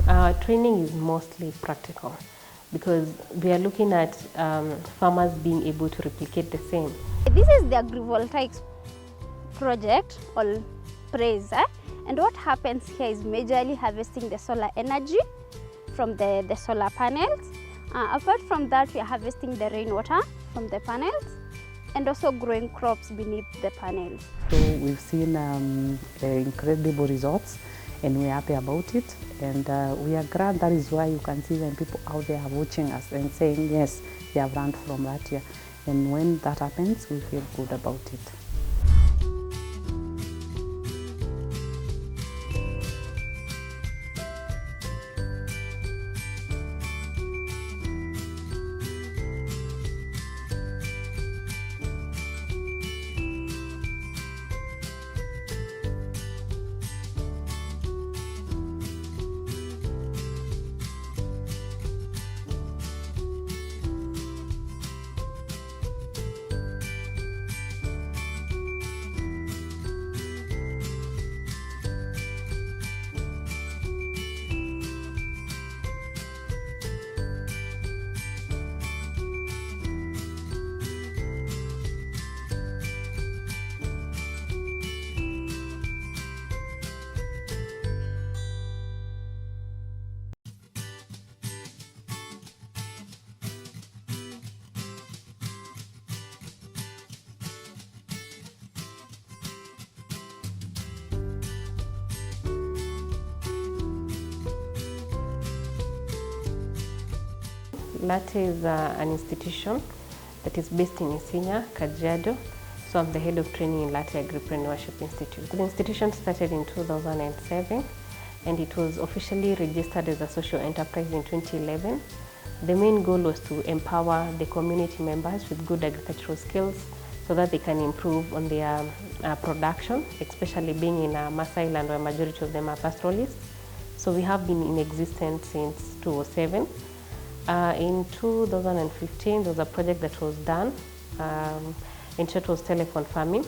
Our training is mostly practical because we are looking at farmers being able to replicate the same. This is the Agrivoltaic project or praise, and what happens here is majorly harvesting the solar energy from the solar panels. Apart from that, we are harvesting the rainwater from the panels and also growing crops beneath the panels. So we've seen incredible results and we're happy about it, and we are glad. That is why you can see when people out there are watching us and saying yes, they have learned from Latia, and when that happens we feel good about it. Latia is an institution that is based in Isinya, Kajiado. So I'm the head of training in Latia Agripreneurship Institute. The institution started in 2007 and it was officially registered as a social enterprise in 2011. The main goal was to empower the community members with good agricultural skills so that they can improve on their production, especially being in Maasai land where majority of them are pastoralists. So we have been in existence since 2007. In 2015, there was a project that was done, in short was telephone farming,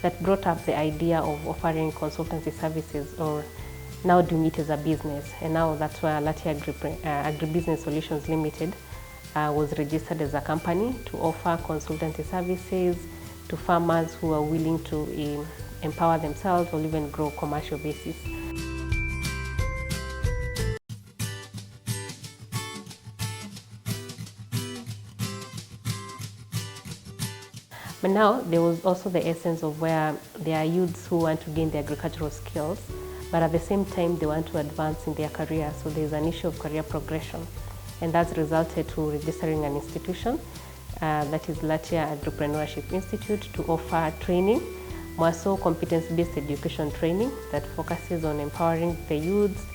that brought up the idea of offering consultancy services or now doing it as a business. And now that's where Latia Agribusiness Solutions Limited was registered as a company to offer consultancy services to farmers who are willing to empower themselves or even grow commercial basis. But now there was also the essence of where there are youths who want to gain the agricultural skills, but at the same time they want to advance in their career. So there's an issue of career progression, and that's resulted to registering an institution that is Latia Agripreneurship Institute to offer training, more so competence-based education training that focuses on empowering the youths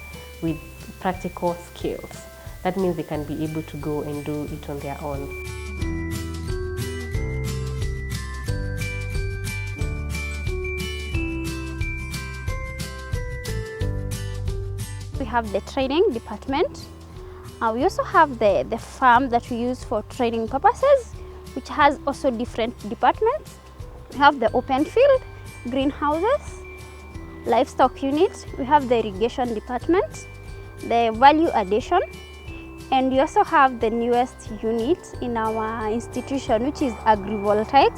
with practical skills. That means they can be able to go and do it on their own. We have the training department. We also have the farm that we use for training purposes, which has also different departments. We have the open field, greenhouses, livestock unit. We have the irrigation department, the value addition, and we also have the newest unit in our institution, which is Agrivoltaic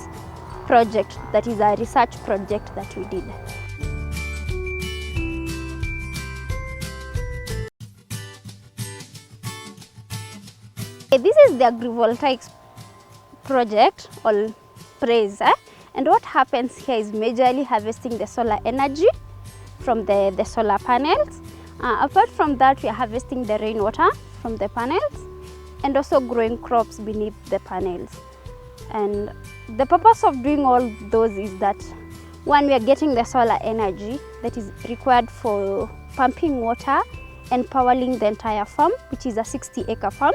project. That is a research project that we did. This is the Agrivoltaic project or praise, and what happens here is majorly harvesting the solar energy from the solar panels. Apart from that, we are harvesting the rainwater from the panels and also growing crops beneath the panels. And the purpose of doing all those is that, one, we are getting the solar energy that is required for pumping water and powering the entire farm, which is a 60-acre farm.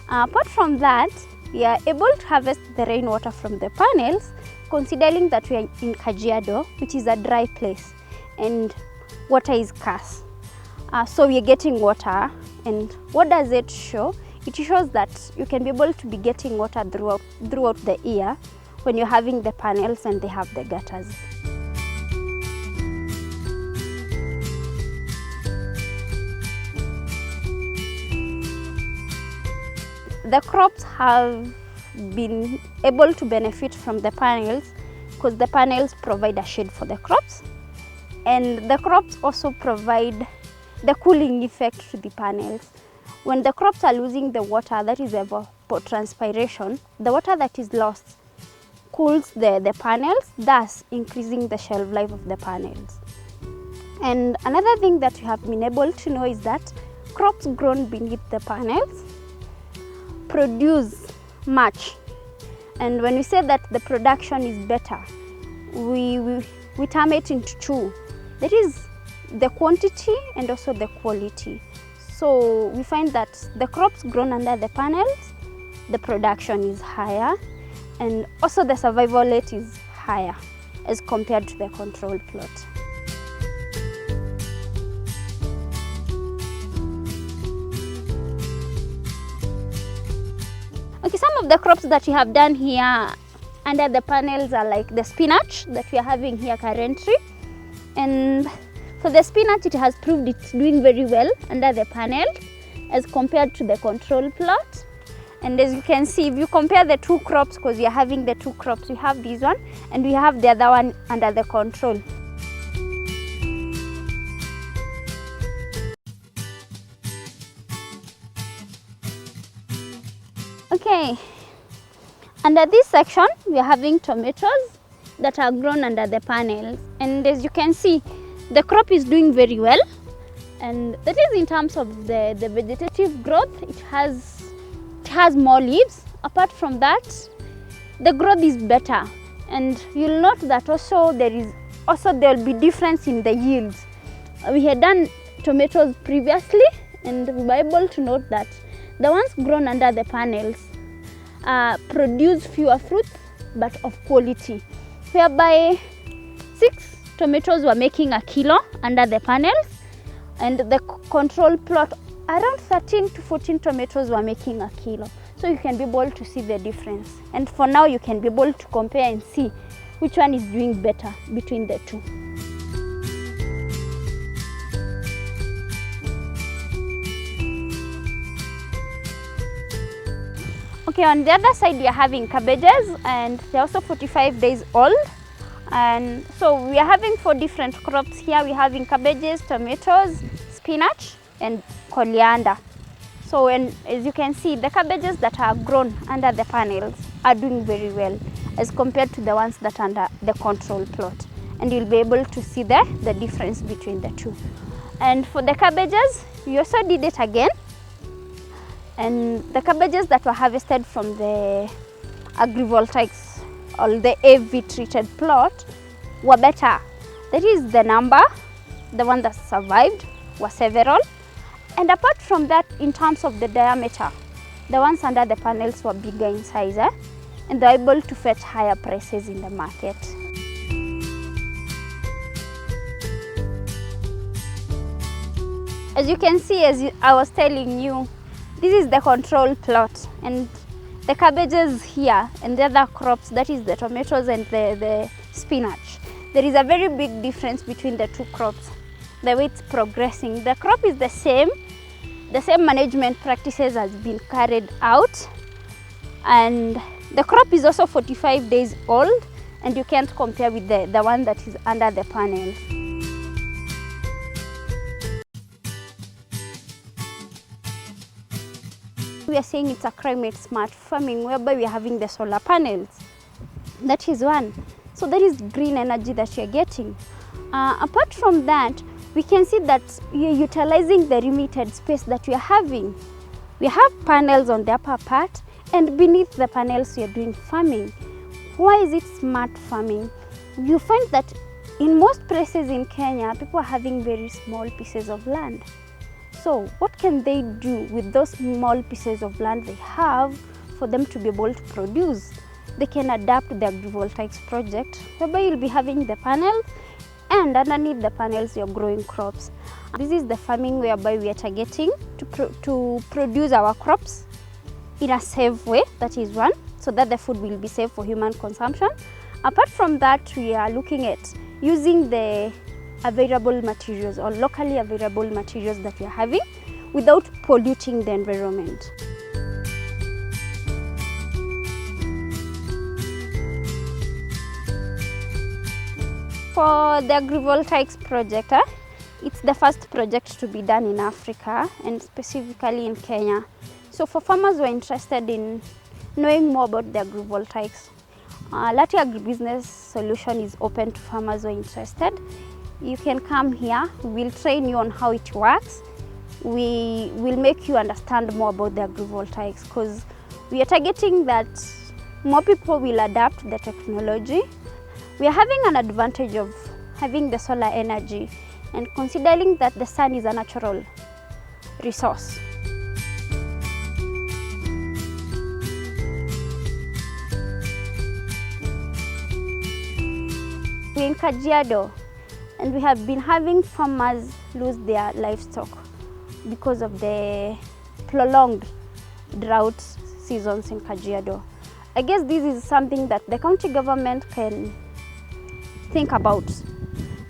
Apart from that, we are able to harvest the rainwater from the panels, considering that we are in Kajiado, which is a dry place and water is scarce. So we are getting water, and what does it show? It shows that you can be able to be getting water throughout the year when you're having the panels and they have the gutters. the crops have been able to benefit from the panels because the panels provide a shade for the crops, and the crops also provide the cooling effect to the panels. When the crops are losing the water, that is evapotranspiration, the water that is lost cools the panels, thus increasing the shelf life of the panels. And another thing that you have been able to know is that crops grown beneath the panels produce much. And when we say that the production is better, we term it into two. That is the quantity and also the quality. So we find that the crops grown under the panels, the production is higher, and also the survival rate is higher as compared to the control plot. Okay, some of the crops that we have done here under the panels are like the spinach that we are having here currently. And for the spinach, it has proved it's doing very well under the panel as compared to the control plot. And as you can see, if you compare the two crops, because we are having the two crops, we have this one and we have the other one under the control. Okay, under this section, we are having tomatoes that are grown under the panels. And as you can see, the crop is doing very well. And that is in terms of the vegetative growth. It has more leaves. Apart from that, the growth is better. And you'll note that also there will be difference in the yields. We had done tomatoes previously, and we were able to note that the ones grown under the panels produce fewer fruits but of quality, whereby 6 tomatoes were making a kilo under the panels, and the control plot around 13 to 14 tomatoes were making a kilo. So you can be able to see the difference, and for now you can be able to compare and see which one is doing better between the two. Okay, on the other side we are having cabbages, and they're also 45 days old. And so we are having 4 different crops here. We're having cabbages, tomatoes, spinach, and coriander. So as you can see, the cabbages that are grown under the panels are doing very well as compared to the ones that are under the control plot. And you'll be able to see the difference between the two. And for the cabbages, we also did it again. And the cabbages that were harvested from the Agrivoltaics or the AV treated plot were better. That is the number, the one that survived were several. And apart from that, in terms of the diameter, the ones under the panels were bigger in size, and they were able to fetch higher prices in the market. As you can see, I was telling you, this is the control plot, and the cabbages here and the other crops, that is the tomatoes and the spinach. There is a very big difference between the two crops, the way it's progressing. The crop is the same management practices has been carried out, and the crop is also 45 days old, and you can't compare with the one that is under the panels. We are saying it's a climate smart farming, whereby we are having the solar panels. That is one. So there is green energy that you are getting. Apart from that, we can see that you are utilizing the limited space that we are having. We have panels on the upper part, and beneath the panels we are doing farming. Why is it smart farming? You find that in most places in Kenya, people are having very small pieces of land. So what can they do with those small pieces of land they have for them to be able to produce? They can adapt the Agrivoltaics project, whereby you'll be having the panels, and underneath the panels you're growing crops. This is the farming whereby we are targeting to produce our crops in a safe way, that is one, so that the food will be safe for human consumption. Apart from that, we are looking at using the available materials or locally available materials that we are having without polluting the environment. For the Agrivoltaics project, it's the first project to be done in Africa and specifically in Kenya. So for farmers who are interested in knowing more about the Agrivoltaics, Latia Agribusiness Solution is open to farmers who are interested. You can come here, we'll train you on how it works. We will make you understand more about the Agrivoltaics because we are targeting that more people will adapt the technology. We are having an advantage of having the solar energy and considering that the sun is a natural resource. We're in Kajiado and we have been having farmers lose their livestock because of the prolonged drought seasons in Kajiado. I guess this is something that the county government can think about.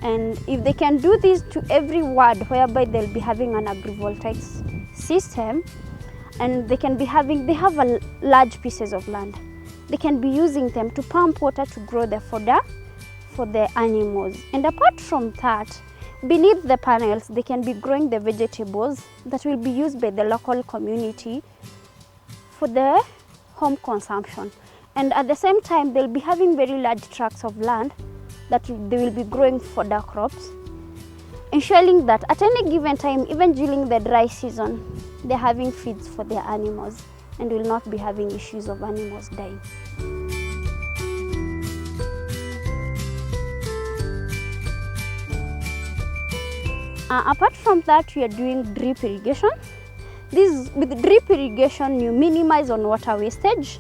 And if they can do this to every ward whereby they'll be having an agrivoltaics system, and they have a large pieces of land. They can be using them to pump water to grow the fodder for the animals. And apart from that, beneath the panels, they can be growing the vegetables that will be used by the local community for the home consumption. And at the same time, they'll be having very large tracts of land that they will be growing fodder crops, ensuring that at any given time, even during the dry season, they're having feeds for their animals and will not be having issues of animals dying. Apart from that, we are doing drip irrigation. With drip irrigation, you minimize on water wastage.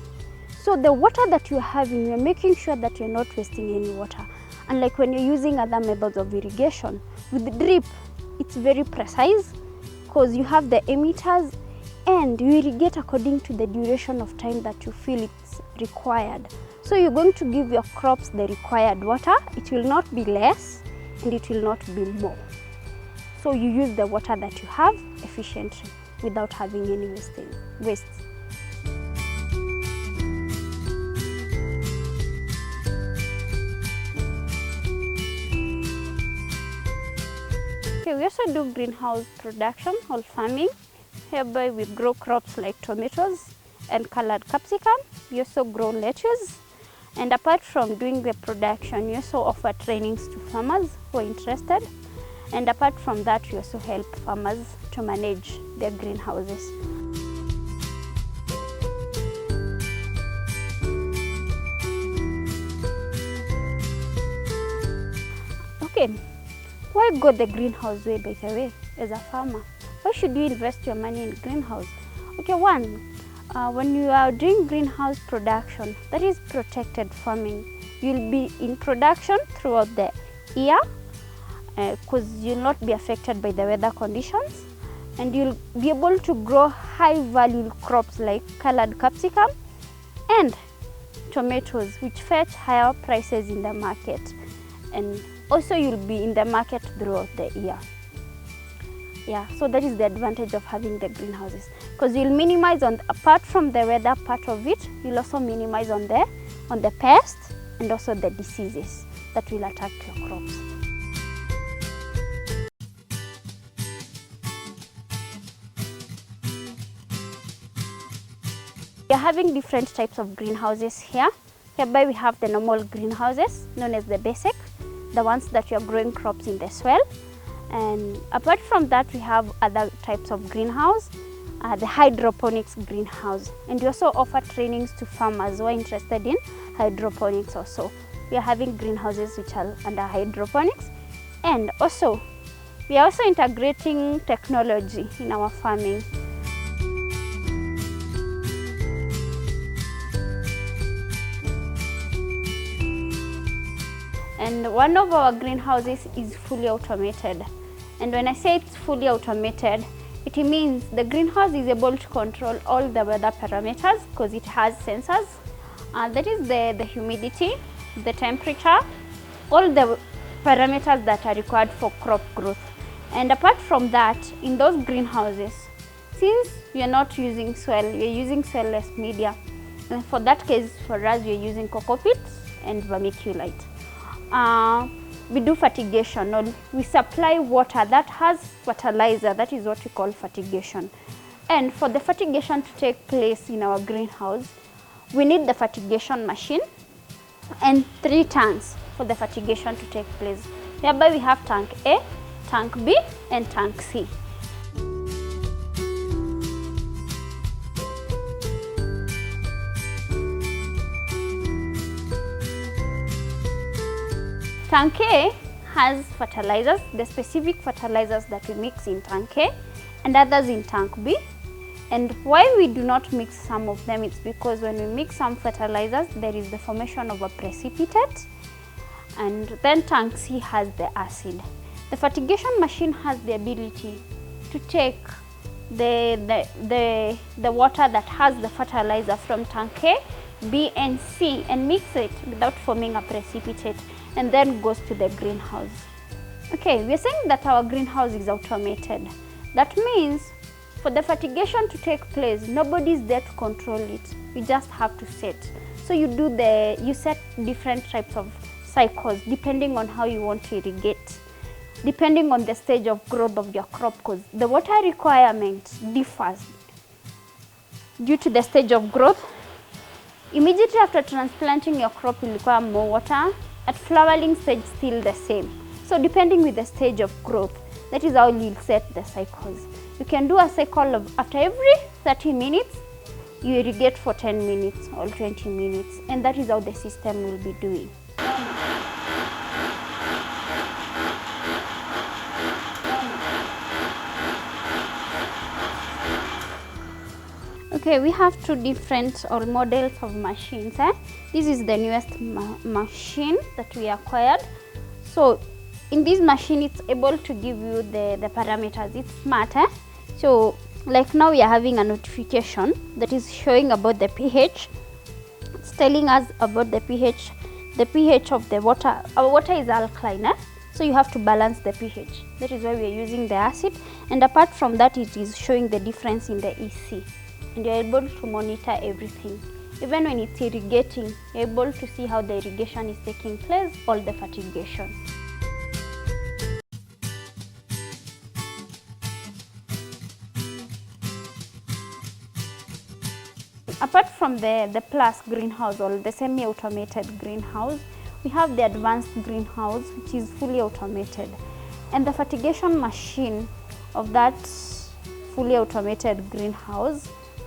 So the water that you're having, you're making sure that you're not wasting any water. Unlike when you're using other methods of irrigation, with the drip, it's very precise because you have the emitters and you irrigate according to the duration of time that you feel it's required. So you're going to give your crops the required water. It will not be less and it will not be more. So you use the water that you have efficiently without having any waste. Okay, we also do greenhouse production or farming, whereby we grow crops like tomatoes and colored capsicum. We also grow lettuce. And apart from doing the production, we also offer trainings to farmers who are interested. And apart from that, we also help farmers to manage their greenhouses. Okay, why go the greenhouse way, by the way, as a farmer? Why should you invest your money in greenhouse? Okay, one, when you are doing greenhouse production, that is protected farming. You'll be in production throughout the year, because you'll not be affected by the weather conditions, and you'll be able to grow high value crops like colored capsicum and tomatoes, which fetch higher prices in the market, and also you'll be in the market throughout the year. Yeah, so that is the advantage of having the greenhouses, because you'll minimize on, apart from the weather part of it, you'll also minimize on the pests and also the diseases that will attack your crops. We are having different types of greenhouses here. Hereby we have the normal greenhouses known as the basic, the ones that you are growing crops in the soil. And apart from that, we have other types of greenhouse, the hydroponics greenhouse. And we also offer trainings to farmers who are interested in hydroponics also. We are having greenhouses which are under hydroponics. And also, we are also integrating technology in our farming. And one of our greenhouses is fully automated. And when I say it's fully automated, it means the greenhouse is able to control all the weather parameters because it has sensors. That is the humidity, the temperature, all the parameters that are required for crop growth. And apart from that, in those greenhouses, since we are not using soil, we are using soilless media. And for that case, for us, we are using coco pits and vermiculite. we do fertigation, or we supply water that has fertilizer. That is what we call fertigation. And for the fertigation to take place in our greenhouse, we need the fertigation machine and 3 tanks for the fertigation to take place. Hereby we have tank A, tank B, and tank C. Tank A has fertilizers, the specific fertilizers that we mix in tank A and others in tank B. And why we do not mix some of them, it's because when we mix some fertilizers, there is the formation of a precipitate, and then tank C has the acid. The fertigation machine has the ability to take the water that has the fertilizer from tank A, B, and C and mix it without forming a precipitate, and then goes to the greenhouse. Okay, we are saying that our greenhouse is automated. That means for the fertigation to take place, nobody is there to control it. You just have to set. So you set different types of cycles depending on how you want to irrigate, depending on the stage of growth of your crop, because the water requirement differs due to the stage of growth. Immediately after transplanting, your crop will require more water. At flowering stage, still the same. So depending with the stage of growth, that is how you'll set the cycles. You can do a cycle of after every 30 minutes, you irrigate for 10 minutes or 20 minutes, and that is how the system will be doing. Okay, we have 2 different models of machines. This is the newest machine that we acquired. So in this machine, it's able to give you the parameters. It's smart. So like now we are having a notification that is showing about the pH. It's telling us about the pH of the water. Our water is alkaline, so you have to balance the pH. That is why we are using the acid, and apart from that, it is showing the difference in the EC, and you're able to monitor everything. Even when it's irrigating, you're able to see how the irrigation is taking place, all the fertigation. Apart from the plus greenhouse or the semi-automated greenhouse, we have the advanced greenhouse, which is fully automated. And the fertigation machine of that fully automated greenhouse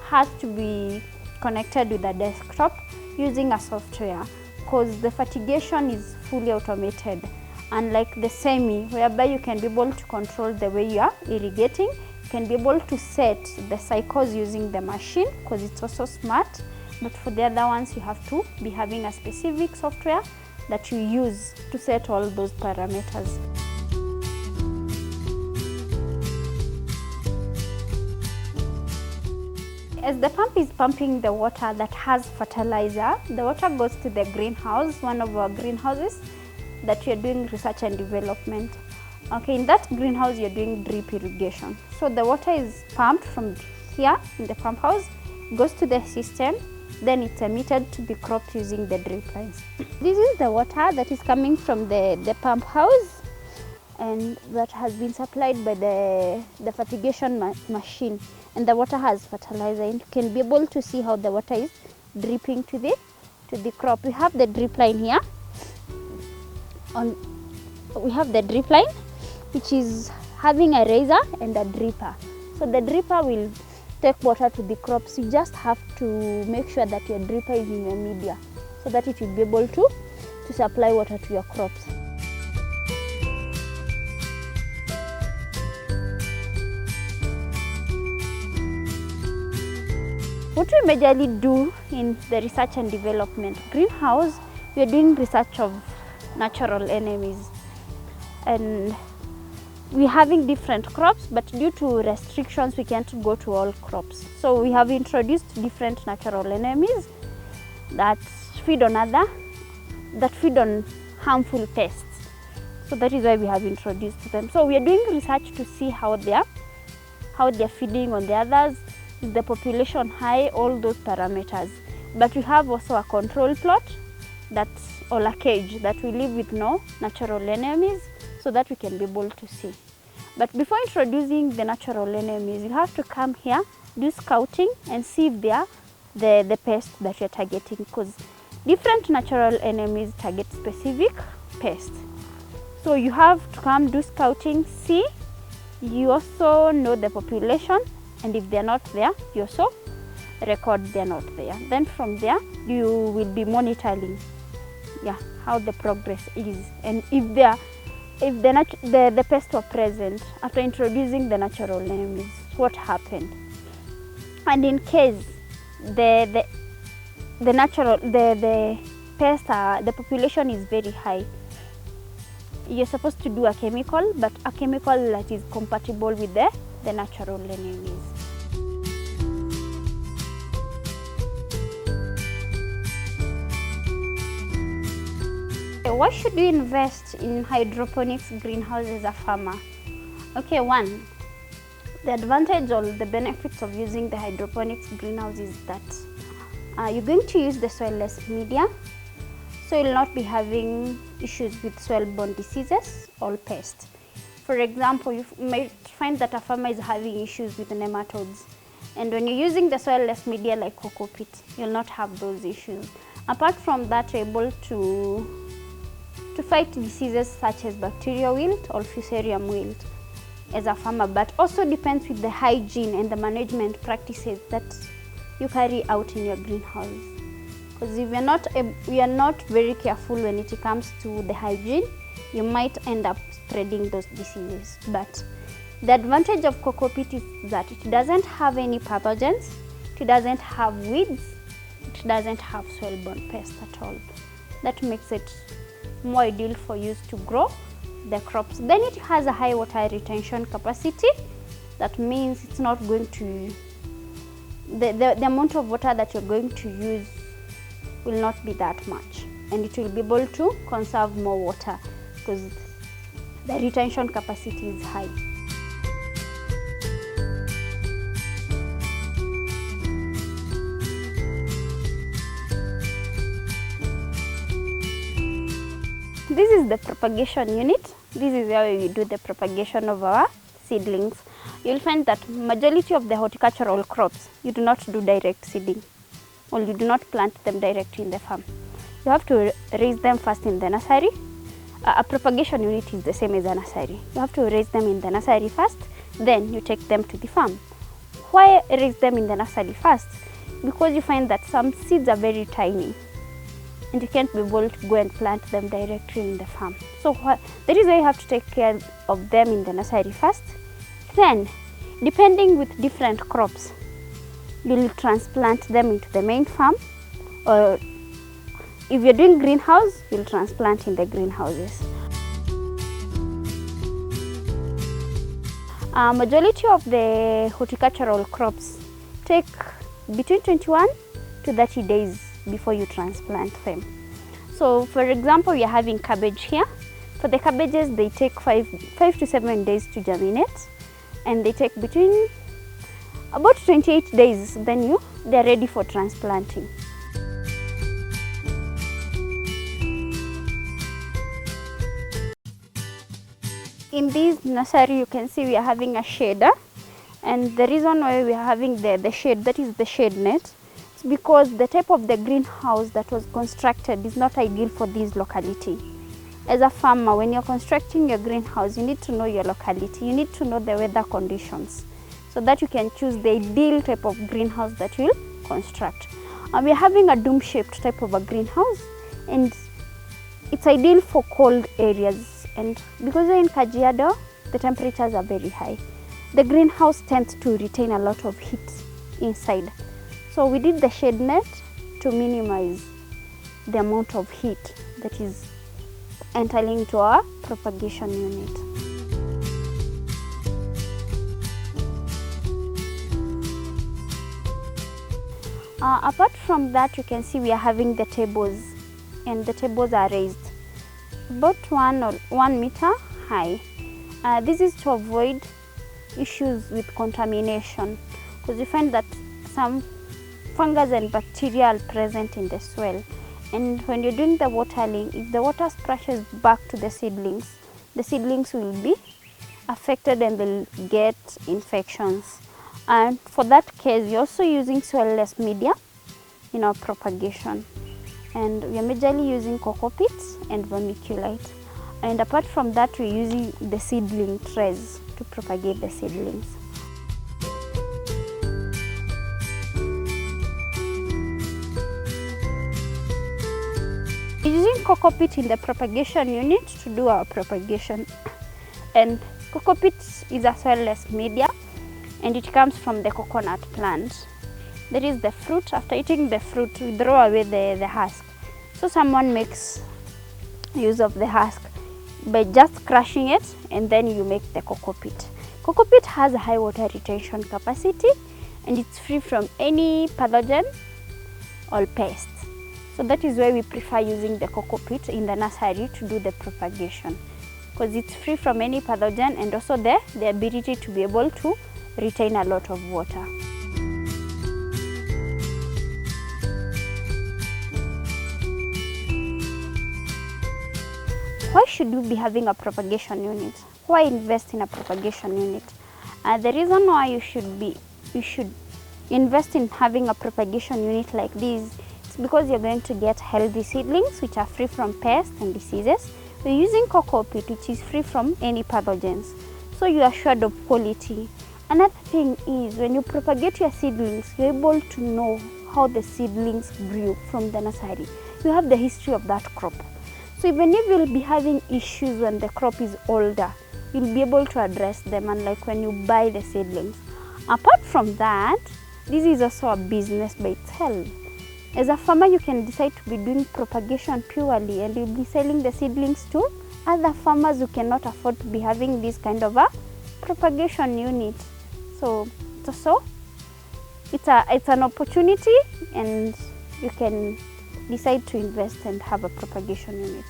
has to be connected with a desktop using a software, because the fertigation is fully automated, unlike the semi, whereby you can be able to control the way you are irrigating. You can be able to set the cycles using the machine because it's also smart, but for the other ones you have to be having a specific software that you use to set all those parameters. As the pump is pumping the water that has fertilizer, the water goes to the greenhouse, one of our greenhouses that we are doing research and development. Okay, in that greenhouse you're doing drip irrigation. So the water is pumped from here in the pump house, goes to the system, then it's emitted to the crops using the drip lines. This is the water that is coming from the pump house, and that has been supplied by the fertigation machine, and the water has fertilizer, and you can be able to see how the water is dripping to the crop. We have the drip line here. We have the drip line, which is having a razor and a dripper. So the dripper will take water to the crops. You just have to make sure that your dripper is in your media so that it will be able to supply water to your crops. What we majorly do in the research and development greenhouse, we are doing research of natural enemies, and we're having different crops, but due to restrictions we can't go to all crops. So we have introduced different natural enemies that feed on harmful pests. So that is why we have introduced them. So we are doing research to see how they're feeding on the others, is the population high, all those parameters. But we have also a control plot or a cage that we live with no natural enemies, so that we can be able to see. But before introducing the natural enemies, you have to come here, do scouting, and see if they are the pest that you're targeting, because different natural enemies target specific pests. So you have to come do scouting, see, you also know the population, and if they're not there, you also record they're not there. Then from there, you will be monitoring how the progress is, and if the pests were present after introducing the natural enemies, what happened. And in case the pest, the population is very high, you're supposed to do a chemical, but a chemical that is compatible with the natural enemies. Why should you invest in hydroponics greenhouse as a farmer? Okay, one, the advantage or the benefits of using the hydroponics greenhouse is that you're going to use the soilless media, so you'll not be having issues with soil-borne diseases or pests. For example, you might find that a farmer is having issues with nematodes, and when you're using the soilless media like cocoa peat, you'll not have those issues. Apart from that, you're able to fight diseases such as bacterial wilt or fusarium wilt as a farmer, but also depends with the hygiene and the management practices that you carry out in your greenhouse. Because if we are not very careful when it comes to the hygiene, you might end up spreading those diseases. But the advantage of cocoa peat is that it doesn't have any pathogens, it doesn't have weeds, it doesn't have soil-borne pests at all. That makes it more ideal for use to grow the crops. Then it has a high water retention capacity. That means it's not going to, the amount of water that you're going to use will not be that much, and it will be able to conserve more water because the retention capacity is high. This is the propagation unit. This is where we do the propagation of our seedlings. You'll find that majority of the horticultural crops, you do not do direct seeding, or you do not plant them directly in the farm. You have to raise them first in the nursery. A propagation unit is the same as a nursery. You have to raise them in the nursery first, then you take them to the farm. Why raise them in the nursery first? Because you find that some seeds are very tiny, and you can't be able to go and plant them directly in the farm. So that is why you have to take care of them in the nursery first. Then, depending with different crops, you'll transplant them into the main farm, or if you're doing greenhouse, you'll transplant in the greenhouses. Majority of the horticultural crops take between 21 to 30 days before you transplant them. So for example, you're having cabbage here. For the cabbages, they take 5 to 7 days to germinate, and they take between about 28 days, then they're ready for transplanting. In this nursery, you can see we are having a shader, and the reason why we are having the shade, that is the shade net, is because the type of the greenhouse that was constructed is not ideal for this locality. As a farmer, when you're constructing your greenhouse, you need to know your locality, you need to know the weather conditions, so that you can choose the ideal type of greenhouse that you'll construct. We are having a dome-shaped type of a greenhouse, and it's ideal for cold areas. And because we're in Kajiado, the temperatures are very high. The greenhouse tends to retain a lot of heat inside. So we did the shade net to minimize the amount of heat that is entering into our propagation unit. Apart from that, you can see we are having the tables, and the tables are raised about 1 meter high. This is to avoid issues with contamination, because you find that some fungus and bacteria are present in the soil, And when you're doing the watering, if the water splashes back to the seedlings will be affected and they'll get infections. And for that case, we're also using soilless media in our propagation. And we are majorly using cocoa pits and vermiculite. And apart from that, we're using the seedling trays to propagate the seedlings. We're using cocoa pit in the propagation unit to do our propagation. And cocoa pit is a soilless media, and it comes from the coconut plant. That is the fruit. After eating the fruit, we throw away the husk. So someone makes use of the husk by just crushing it, and then you make the cocoa pit. Cocoa pit has a high water retention capacity, and it's free from any pathogen or pest. So that is why we prefer using the cocoa pit in the nursery to do the propagation, because it's free from any pathogen and also the ability to be able to retain a lot of water. Why should we be having a propagation unit? Why invest in a propagation unit? The reason why you should invest in having a propagation unit like this is because you're going to get healthy seedlings which are free from pests and diseases. We're using cocoa pit which is free from any pathogens, so you are assured of quality. Another thing is, when you propagate your seedlings, you're able to know how the seedlings grew from the nursery. You have the history of that crop. So even if you'll be having issues when the crop is older, you'll be able to address them, unlike when you buy the seedlings. Apart from that, this is also a business by itself. As a farmer, you can decide to be doing propagation purely, and you'll be selling the seedlings to other farmers who cannot afford to be having this kind of a propagation unit. So it's an opportunity, and you can decide to invest and have a propagation unit.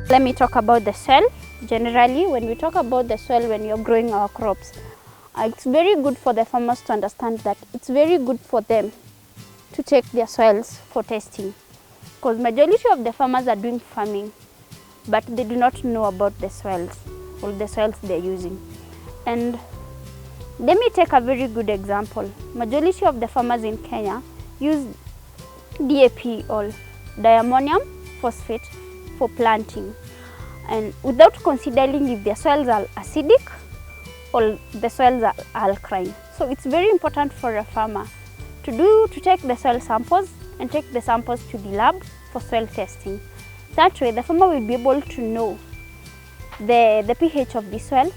Let me talk about the soil. Generally, when we talk about the soil when you're growing our crops, it's very good for the farmers to understand that it's very good for them to take their soils for testing, because majority of the farmers are doing farming, but they do not know about the soils or the soils they're using. And let me take a very good example. Majority of the farmers in Kenya use DAP or diammonium phosphate for planting, and without considering if their soils are acidic or the soils are alkaline. So it's very important for a farmer to take the soil samples and take the samples to the lab for soil testing. That way the farmer will be able to know the pH of the soil,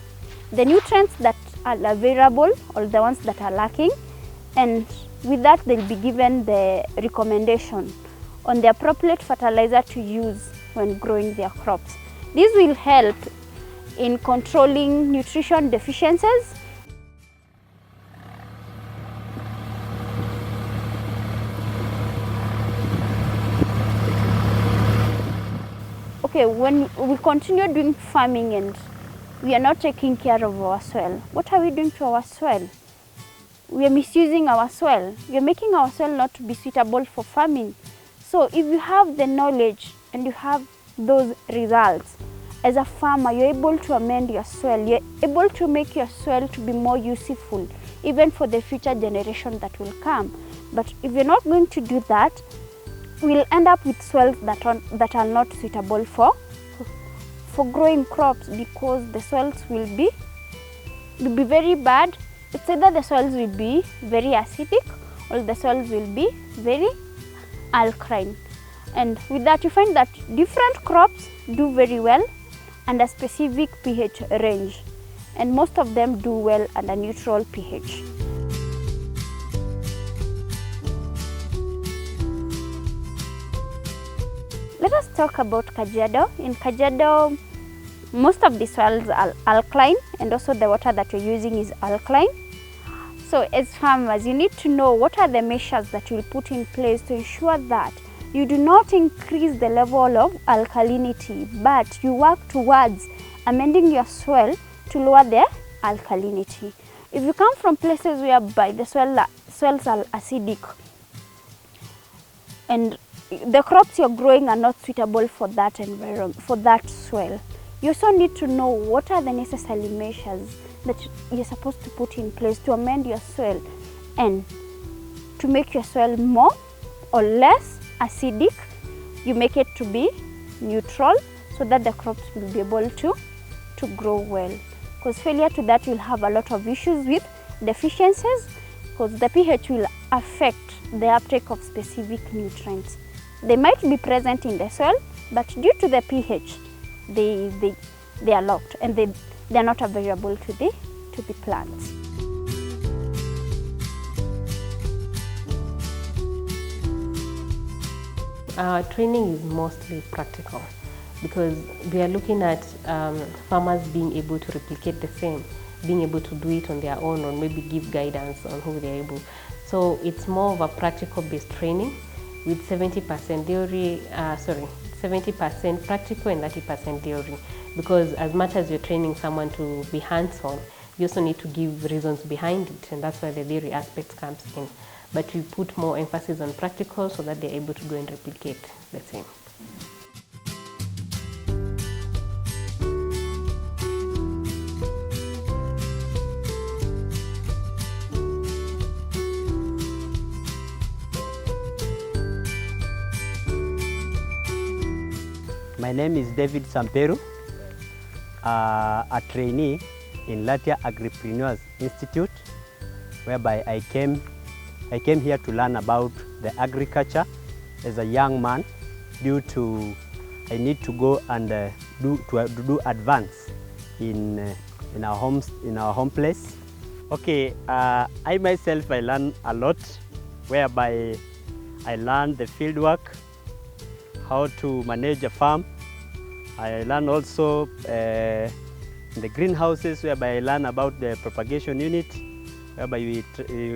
the nutrients that are available or the ones that are lacking, and with that they'll be given the recommendation on the appropriate fertilizer to use when growing their crops. This will help in controlling nutrition deficiencies. Okay, when we continue doing farming and we are not taking care of our soil, what are we doing to our soil? We are misusing our soil. We are making our soil not to be suitable for farming. So if you have the knowledge and you have those results, as a farmer, you're able to amend your soil. You're able to make your soil to be more useful, even for the future generation that will come. But if you're not going to do that, we'll end up with soils that are not suitable for growing crops, because the soils will be very bad. It's either the soils will be very acidic or the soils will be very alkaline. And with that, you find that different crops do very well under a specific pH range, and most of them do well under neutral pH. Let us talk about Kajiado. In Kajiado, most of the soils are alkaline, and also the water that you're using is alkaline. So as farmers, you need to know what are the measures that you'll put in place to ensure that you do not increase the level of alkalinity, but you work towards amending your soil to lower the alkalinity. If you come from places whereby the soils are acidic and the crops you're growing are not suitable for that environment, for that soil, you also need to know what are the necessary measures that you're supposed to put in place to amend your soil and to make your soil more or less acidic. You make it to be neutral so that the crops will be able to grow well. Because failure to that, you'll have a lot of issues with deficiencies, because the pH will affect the uptake of specific nutrients. They might be present in the soil, but due to the pH, they are locked and they are not available to the plants. Our training is mostly practical because we are looking at farmers being able to replicate the same, being able to do it on their own, or maybe give guidance on who they are able. So it's more of a practical-based training with 70% theory, 70% practical and 30% theory. Because as much as you're training someone to be hands-on, you also need to give reasons behind it, and that's where the theory aspect comes in. But we put more emphasis on practical so that they're able to go and replicate the same. My name is David Samperu, a trainee in Latia Agribusiness Institute, whereby I came here to learn about the agriculture as a young man, due to I need to go and do advance in our home place. Okay, I myself, I learned a lot, whereby I learned the field work, how to manage a farm. I learned also the greenhouses, whereby I learned about the propagation unit, whereby you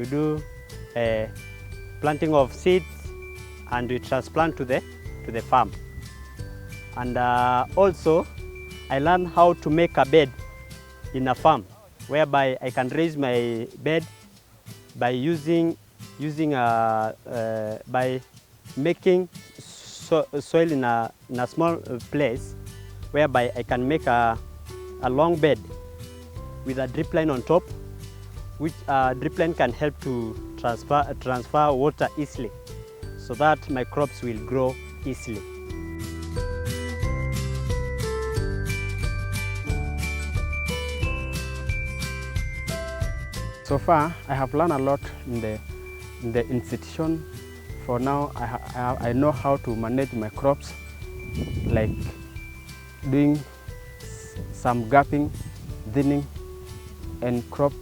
do planting of seeds and we transplant to the farm. And also I learned how to make a bed in a farm, whereby I can raise my bed by by making soil in a small place, whereby I can make a long bed with a drip line on top, which drip line can help to transfer water easily, so that my crops will grow easily. So far, I have learned a lot in the institution. For now, I know how to manage my crops, like doing some gapping, thinning, and crop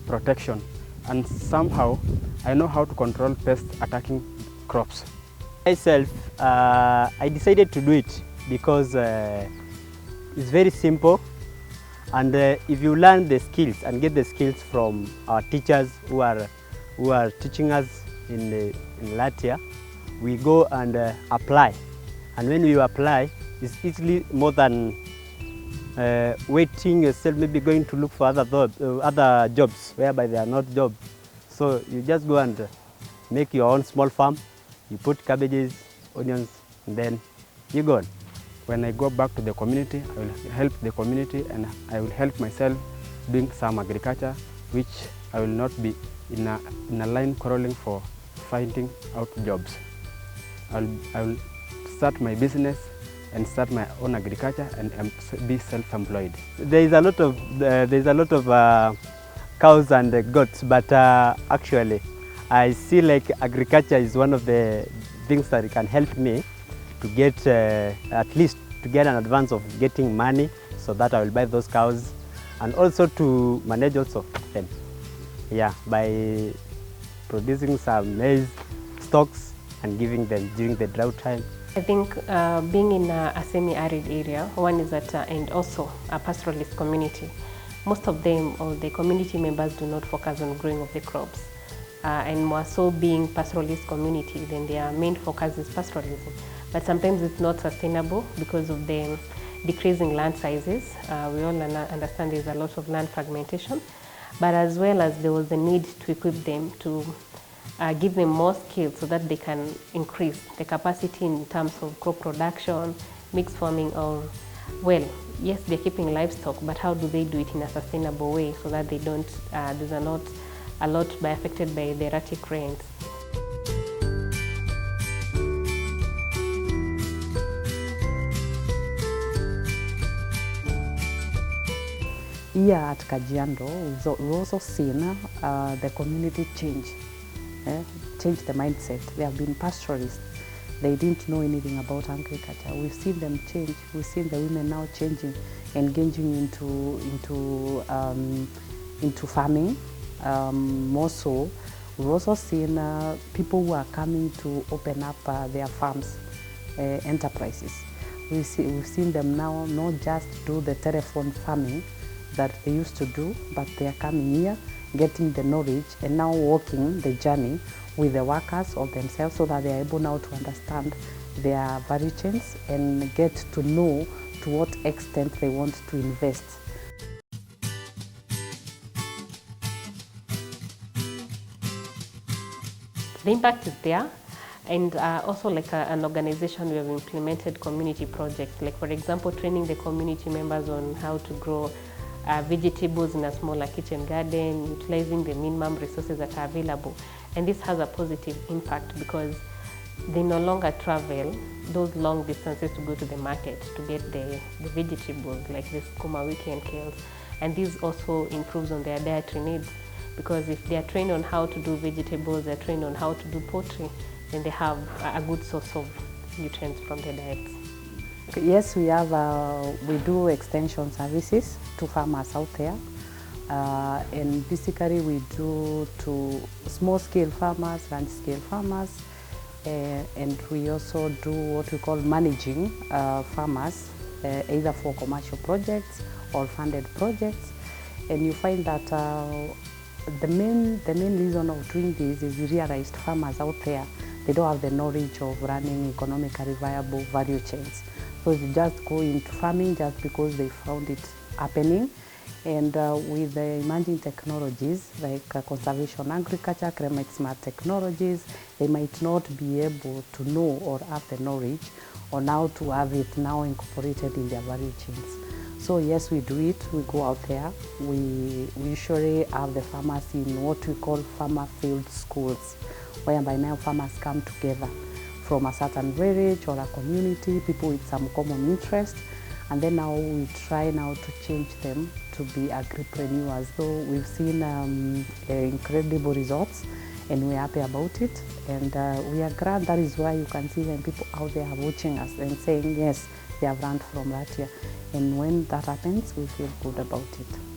protection. And somehow, I know how to control pests attacking crops. Myself, I decided to do it because it's very simple, and if you learn the skills and get the skills from our teachers who are teaching us in Latia, we go and apply. And when we apply, it's easily more than waiting yourself, maybe going to look for other jobs whereby they are not jobs. So you just go and make your own small farm. You put cabbages, onions, and then you go on. When I go back to the community, I will help the community and I will help myself doing some agriculture, which I will not be in a line crawling for finding out jobs. I will start my business and start my own agriculture and be self-employed. There is a lot of cows and goats, but actually I see like agriculture is one of the things that can help me to get at least to get an advance of getting money, so that I will buy those cows, and also to manage also them. Yeah, by producing some maize stocks and giving them during the drought time. I think being in a semi-arid area, one is that, and also a pastoralist community, most of them or the community members do not focus on growing of the crops. And more so being pastoralist community, then their main focus is pastoralism. But sometimes it's not sustainable because of the decreasing land sizes. We all understand there's a lot of land fragmentation, but as well as there was a need to equip them to give them more skills so that they can increase the capacity in terms of crop production, mixed farming, or, well, yes, they're keeping livestock, but how do they do it in a sustainable way so that they don't, there's not a lot affected by the erratic rains. Here at Kajiado, we've also seen the community change the mindset. They have been pastoralists. They didn't know anything about agriculture. We've seen them change. We've seen the women now changing, engaging into farming. More so, we've also seen people who are coming to open up their farms, enterprises. We've seen them now not just do the telephone farming that they used to do, but they are coming here, getting the knowledge, and now walking the journey with the workers or themselves so that they are able now to understand their value chains and get to know to what extent they want to invest. The impact is there, and also like an organization, we have implemented community projects, like for example, training the community members on how to grow vegetables in a smaller kitchen garden, utilizing the minimum resources that are available. And this has a positive impact because they no longer travel those long distances to go to the market to get the vegetables like the sukuma wiki and kales. And this also improves on their dietary needs, because if they are trained on how to do vegetables, they're trained on how to do poultry, then they have a good source of nutrients from their diets. Yes, we do extension services to farmers out there, and basically we do to small-scale farmers, large-scale farmers, and we also do what we call managing farmers, either for commercial projects or funded projects. And you find that the main reason of doing this is we realized farmers out there, they don't have the knowledge of running economically viable value chains. So they just go into farming just because they found it happening. And with the emerging technologies like conservation agriculture, climate smart technologies, they might not be able to know or have the knowledge on how to have it now incorporated in their value chains. So yes, we do it. We go out there. We usually have the farmers in what we call farmer field schools, whereby now farmers come together from a certain village or a community, people with some common interest, and then now we try now to change them to be agripreneurs. So we've seen incredible results, and we're happy about it, and we are glad. That is why you can see when people out there are watching us and saying, yes, they have learned from Latia, and when that happens, we feel good about it.